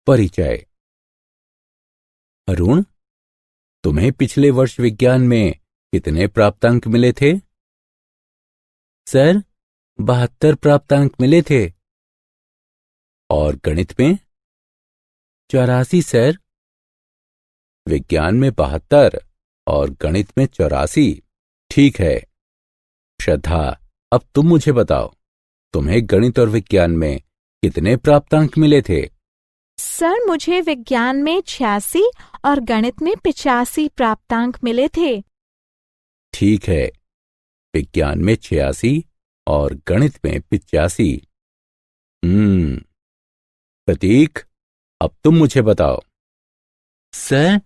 परिचय। अरुण, तुम्हें पिछले वर्ष विज्ञान में कितने प्राप्तांक मिले थे? सर, 72 प्राप्तांक मिले थे। और गणित में? 84 सर। विज्ञान में 72 और गणित में 84। ठीक है। श्रद्धा, अब तुम मुझे बताओ, तुम्हें गणित और विज्ञान में कितने प्राप्तांक मिले थे? सर, मुझे विज्ञान में 86 और गणित में 85 प्राप्तांक मिले थे। ठीक है, विज्ञान में 86 और गणित में 85। प्रतीक, अब तुम मुझे बताओ। सर,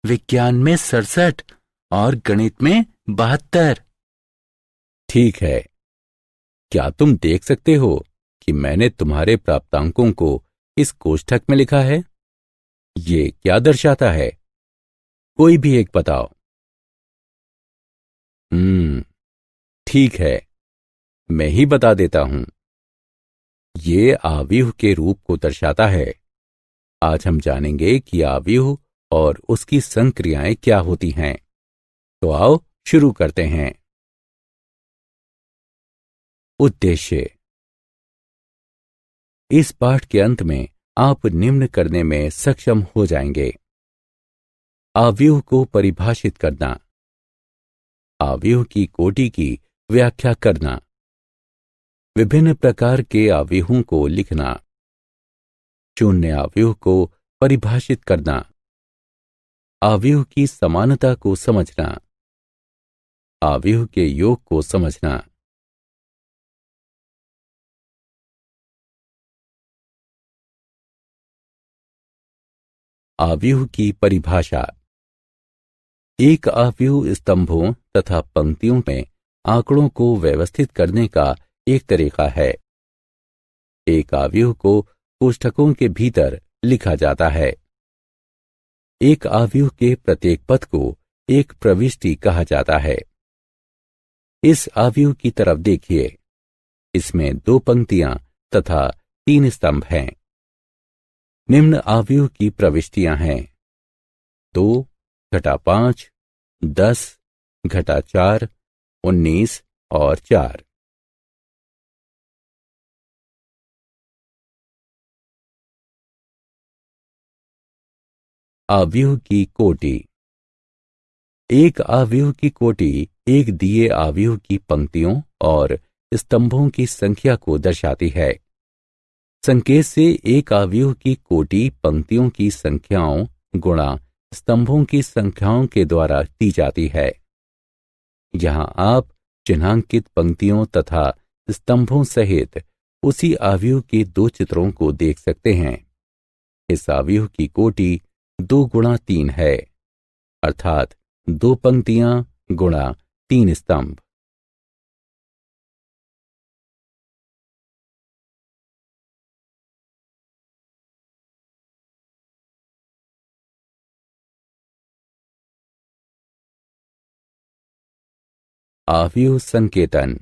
विज्ञान में 67 और गणित में 72। ठीक है। क्या तुम देख सकते हो कि मैंने तुम्हारे प्राप्तांकों को इस कोष्ठक में लिखा है? ये क्या दर्शाता है? कोई भी एक बताओ। ठीक है, मैं ही बता देता हूं। ये आव्यूह के रूप को दर्शाता है। आज हम जानेंगे कि आव्यूह और उसकी संक्रियाएं क्या होती हैं। तो आओ शुरू करते हैं। उद्देश्य। इस पाठ के अंत में आप निम्न करने में सक्षम हो जाएंगे। आव्यूह को परिभाषित करना, आव्यूह की कोटि की व्याख्या करना, विभिन्न प्रकार के आव्यूहों को लिखना, शून्य आव्यूह को परिभाषित करना, आव्यूह की समानता को समझना, आव्यूह के योग को समझना। आव्यूह की परिभाषा। एक आव्यूह स्तंभों तथा पंक्तियों में आंकड़ों को व्यवस्थित करने का एक तरीका है। एक आव्यूह को कोष्ठकों के भीतर लिखा जाता है। एक आव्यूह के प्रत्येक पद को एक प्रविष्टि कहा जाता है। इस आव्यूह की तरफ देखिए। इसमें 2 पंक्तियां तथा 3 स्तंभ हैं। निम्न आव्यूह की प्रविष्टियां हैं 2 घटा 5, 10 घटा 4, 19 और 4। आव्यूह की कोटि। एक आव्यूह की कोटि एक दिए आव्यूह की पंक्तियों और स्तंभों की संख्या को दर्शाती है। संकेत से एक आव्यूह की कोटि पंक्तियों की संख्याओं गुणा स्तंभों की संख्याओं के द्वारा दी जाती है। यहां आप चिन्हांकित पंक्तियों तथा स्तंभों सहित उसी आव्यूह के 2 चित्रों को देख सकते हैं। इस आव्यूह की कोटि 2 गुणा 3 है, अर्थात 2 पंक्तियां गुणा 3 स्तंभ। आव्यूह संकेतन।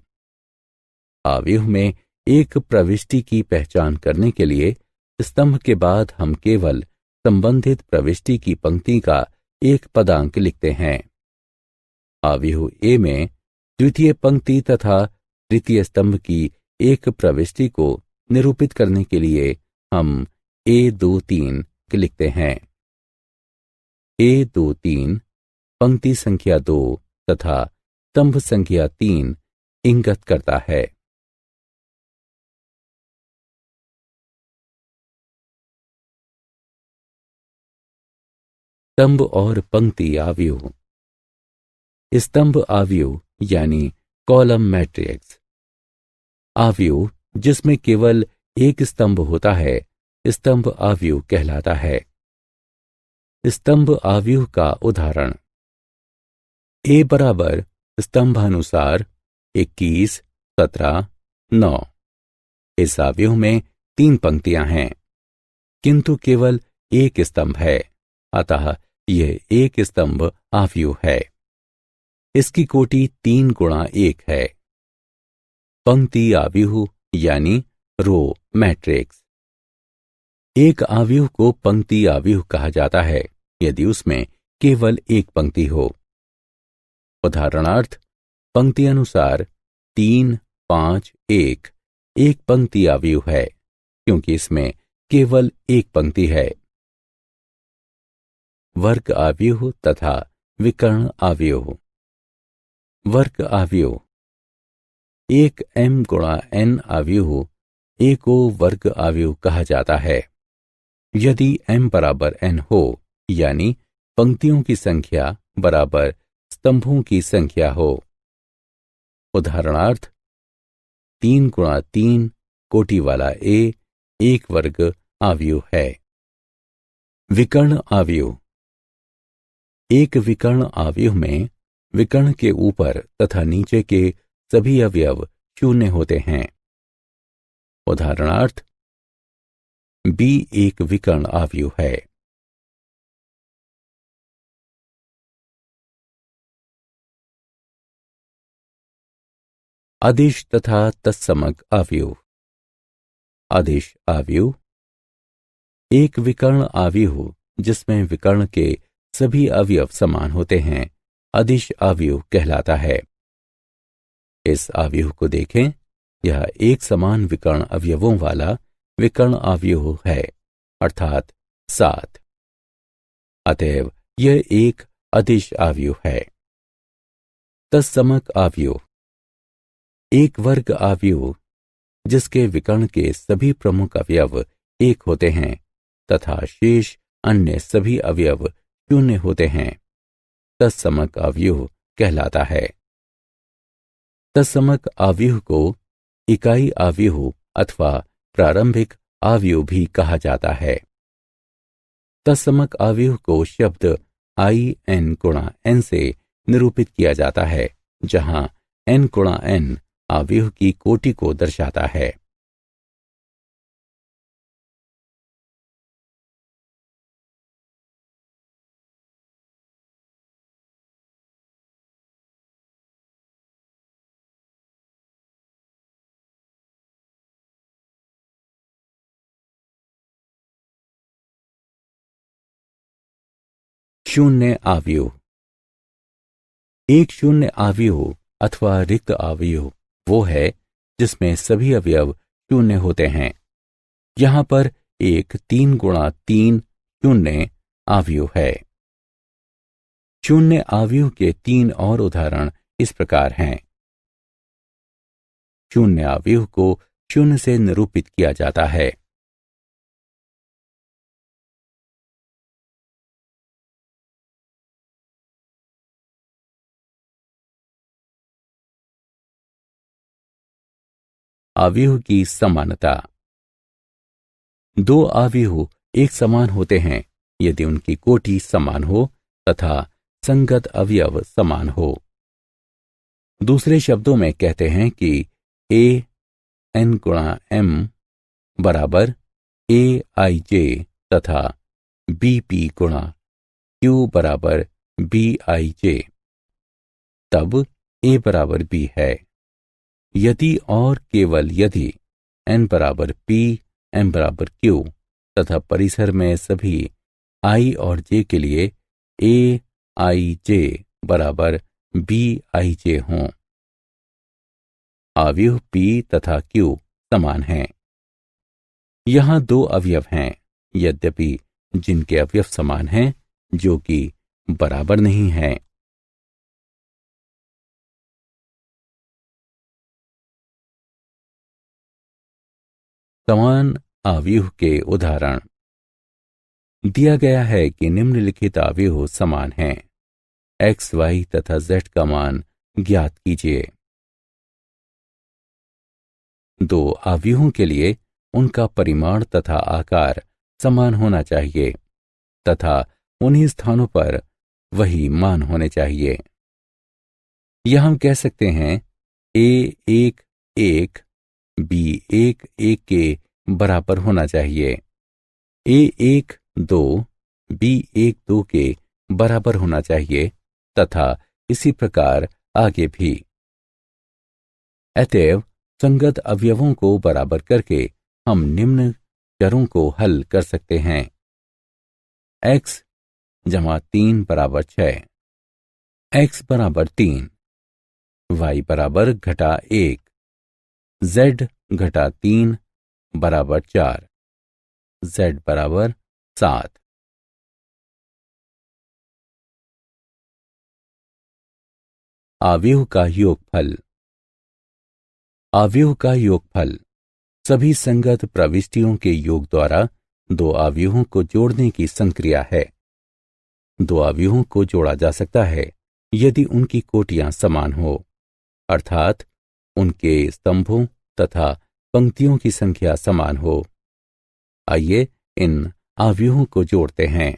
आव्यूह में एक प्रविष्टि की पहचान करने के लिए स्तंभ के बाद हम केवल संबंधित प्रविष्टि की पंक्ति का एक पदांक लिखते हैं। आव्यूह ए में द्वितीय पंक्ति तथा तृतीय स्तंभ की एक प्रविष्टि को निरूपित करने के लिए हम A23 लिखते हैं। A23 पंक्ति संख्या 2 तथा स्तंभ संख्या 3 इंगित करता है। स्तंभ और पंक्ति आव्यूह। स्तंभ आव्यूह यानी कॉलम मैट्रिक्स। आव्यूह जिसमें केवल एक स्तंभ होता है स्तंभ आव्यूह कहलाता है। स्तंभ आव्यूह का उदाहरण। ए बराबर स्तंभानुसार 21, 17, 9। इस आव्यूह में 3 पंक्तियां हैं, किंतु केवल एक स्तंभ है, अतः यह एक स्तंभ आव्यूह है। इसकी कोटि 3 गुणा 1 है। पंक्ति आव्यूह यानी रो मैट्रिक्स। एक आव्यूह को पंक्ति आव्यूह कहा जाता है यदि उसमें केवल एक पंक्ति हो। उदाहरणार्थ, पंक्ति अनुसार 3, 5, 1 एक पंक्ति आव्यूह है क्योंकि इसमें केवल एक पंक्ति है। वर्ग आव्यूह तथा विकर्ण आव्यूह। वर्ग आव्यूह। एक m गुणा n आव्यूह a को वर्ग आव्यूह कहा जाता है यदि m बराबर n हो, यानी पंक्तियों की संख्या बराबर स्तंभों की संख्या हो। उदाहरणार्थ, 3 गुणा 3 कोटि वाला a एक वर्ग आव्यूह है। विकर्ण आव्यूह। एक विकर्ण आव्यूह में विकर्ण के ऊपर तथा नीचे के सभी अवयव शून्य होते हैं। उदाहरणार्थ, b एक विकर्ण आव्यूह है। अदिश तथा तत्समक आव्यूह। अदिश आव्यूह। एक विकर्ण आव्यूह जिसमें विकर्ण के सभी अवयव समान होते हैं अदिश आव्यूह कहलाता है। इस आव्यूह को देखें, यह एक समान विकर्ण अवयवों वाला विकर्ण आव्यूह है, अर्थात 7। अतएव यह एक अदिश आव्यूह है। तत्समक आव्यूह। एक वर्ग आव्यूह जिसके विकर्ण के सभी प्रमुख अवयव एक होते हैं तथा शेष अन्य सभी अवयव शून्य होते हैं, तत्समक आव्यूह कहलाता है। तत्समक आव्यूह को इकाई आव्यूह अथवा प्रारंभिक आव्यूह भी कहा जाता है। तत्समक आव्यूह को शब्द in गुणा n से निरूपित किया जाता है, जहां n गुणा n आव्यूह की कोटि को दर्शाता है। शून्य आव्यूह। एक शून्य आव्यूह अथवा रिक्त आव्यूह वो है जिसमें सभी अवयव शून्य होते हैं। यहां पर एक 3 गुणा 3 शून्य आव्यूह है। शून्य आव्यूह के 3 और उदाहरण इस प्रकार हैं। शून्य आव्यूह को शून्य से निरूपित किया जाता है। आव्यूह की समानता। दो आव्यूह एक समान होते हैं यदि उनकी कोटि समान हो तथा संगत अवयव समान हो। दूसरे शब्दों में कहते हैं कि a n गुणा m बराबर a i j तथा b p गुणा q बराबर b i j, तब a बराबर b है। यदि और केवल यदि n बराबर p, m बराबर q तथा परिसर में सभी i और j के लिए a i j बराबर b i j हों। आव्यूह p तथा q समान हैं। यहां दो अवयव हैं, यद्यपि जिनके अवयव समान हैं जो कि बराबर नहीं हैं। समान आव्यूह के उदाहरण। दिया गया है कि निम्नलिखित आव्यूह समान हैं। x, y तथा z का मान ज्ञात कीजिए। दो आव्यूहों के लिए उनका परिमाण तथा आकार समान होना चाहिए तथा उन्हीं स्थानों पर वही मान होने चाहिए। यह हम कह सकते हैं a1 1 b1 1 के बराबर होना चाहिए, a1 2 b1 2 के बराबर होना चाहिए तथा इसी प्रकार आगे भी। अतएव संगत अवयवों को बराबर करके हम निम्न चरों को हल कर सकते हैं। x जमा 3 बराबर 6, x बराबर 3, y बराबर घटा 1, z घटा 3 बराबर 4, z बराबर 7। आव्यूह का योगफल। आव्यूह का योगफल सभी संगत प्रविष्टियों के योग द्वारा दो आव्यूहों को जोड़ने की संक्रिया है। दो आव्यूहों को जोड़ा जा सकता है यदि उनकी कोटियां समान हो, अर्थात उनके स्तंभों तथा पंक्तियों की संख्या समान हो। आइए इन आव्यूहों को जोड़ते हैं।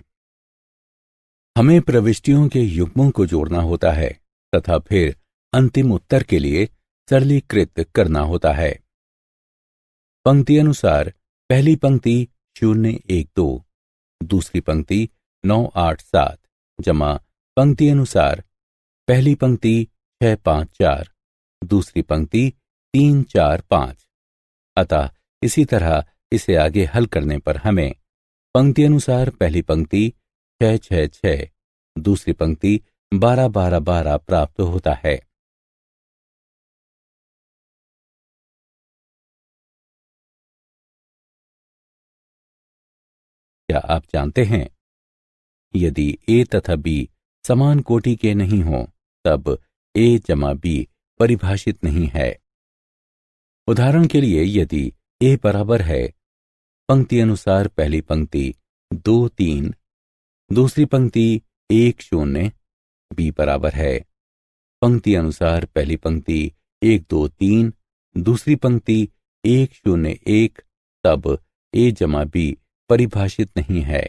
हमें प्रविष्टियों के युग्मों को जोड़ना होता है तथा फिर अंतिम उत्तर के लिए सरलीकृत करना होता है। पंक्ति अनुसार पहली पंक्ति 0 1 2, दूसरी पंक्ति 9 8 7 जमा पंक्ति अनुसार पहली पंक्ति 6 5 4, दूसरी पंक्ति 3 4 5। अतः इसी तरह इसे आगे हल करने पर हमें पंक्ति अनुसार पहली पंक्ति 6 6 6, दूसरी पंक्ति 12 12 12 प्राप्त होता है। क्या आप जानते हैं, यदि a तथा b समान कोटि के नहीं हों तब a जमा b परिभाषित नहीं है। उदाहरण के लिए यदि a बराबर है पंक्ति अनुसार पहली पंक्ति 2 3, दूसरी पंक्ति 1 0, b बराबर है पंक्ति अनुसार पहली पंक्ति 1 2 3, दूसरी पंक्ति 1 0 1, तब a जमा b परिभाषित नहीं है।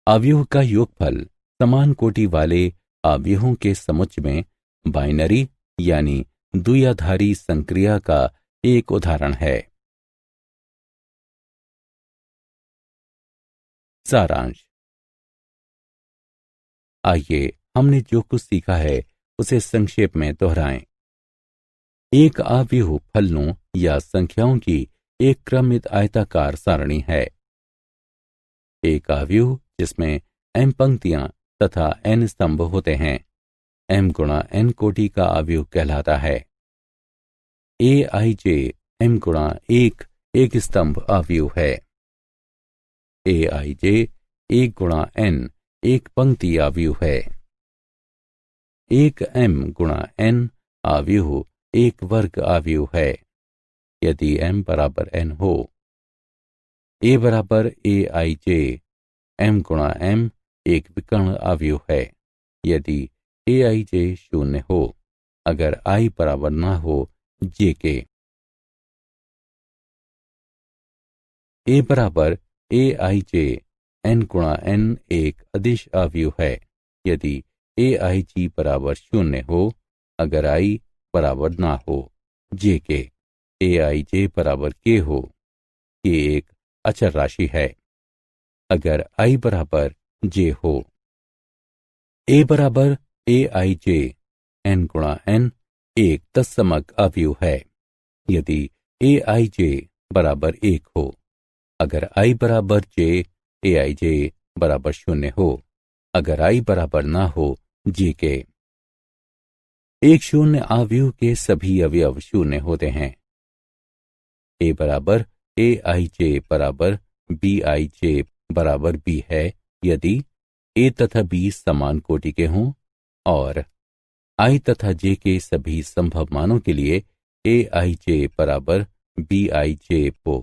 आव्यूह का योगफल समान कोटि वाले आव्यूहों के समुच्चय में बाइनरी यानी द्विआधारी संक्रिया का एक उदाहरण है। सारांश। आइए हमने जो कुछ सीखा है उसे संक्षेप में दोहराएं। एक आव्यूह फलनों या संख्याओं की एक क्रमित आयताकार सारणी है। एक आव्यूह जिसमें m पंक्तियां तथा n स्तंभ होते हैं m गुणा n कोटि का आव्यूह कहलाता है। aij m गुणा एक स्तंभ आव्यूह है। aij 1 गुणा n एक पंक्ति आव्यूह है। एक m गुणा n आव्यूह एक वर्ग आव्यूह है यदि m बराबर n हो। a बराबर aij m गुणा m एक विकर्ण आव्यूह है यदि aij 0 हो, अगर i बराबर ना हो j के। a बराबर aij n गुणा n एक अदिश आव्यूह है यदि aij बराबर 0 हो, अगर i बराबर ना हो j के। aij बराबर k हो, k एक अचर राशि है अगर i बराबर j हो। a बराबर aij n गुणा n एक तत्समक आव्यूह है यदि aij बराबर 1 हो, अगर i बराबर j aij बराबर 0 हो, अगर i बराबर ना हो j के। एक शून्य आव्यूह के सभी अवयव शून्य होते हैं। a बराबर aij बराबर bij बराबर b है यदि a तथा b समान कोटि के हों और i तथा j के सभी संभव मानों के लिए aij बराबर bij हो।